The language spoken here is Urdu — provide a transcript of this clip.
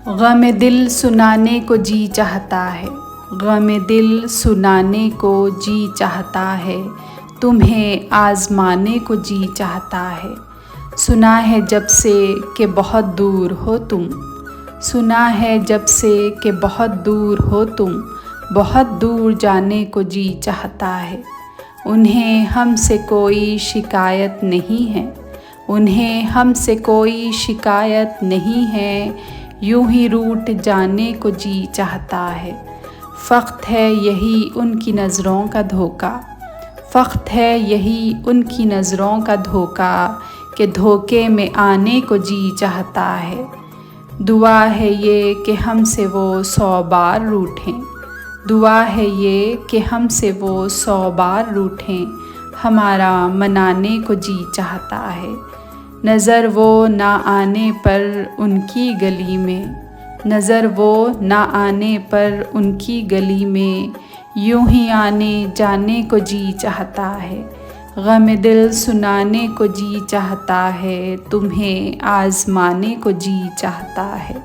غم دل سنانے کو جی چاہتا ہے، غم دل سنانے کو جی چاہتا ہے، تمہیں آزمانے کو جی چاہتا ہے۔ سنا ہے جب سے کہ بہت دور ہو تم، سنا ہے جب سے کہ بہت دور ہو تم، بہت دور جانے کو جی چاہتا ہے۔ انہیں ہم سے کوئی شکایت نہیں ہے، انہیں ہم سے کوئی شکایت نہیں ہے، یوں ہی روٹھ جانے کو جی چاہتا ہے۔ فقط ہے یہی ان کی نظروں کا دھوکا، فقط ہے یہی ان کی نظروں کا دھوکا کہ دھوکے میں آنے کو جی چاہتا ہے۔ دعا ہے یہ کہ ہم سے وہ 100 بار روٹھیں، دعا ہے یہ کہ ہم سے وہ 100 بار روٹھیں، ہمارا منانے کو جی چاہتا ہے۔ نظر وہ نہ آنے پر ان کی گلی میں، نظر وہ نہ آنے پر ان کی گلی میں، یوں ہی آنے جانے کو جی چاہتا ہے۔ غم دل سنانے کو جی چاہتا ہے، تمہیں آزمانے کو جی چاہتا ہے۔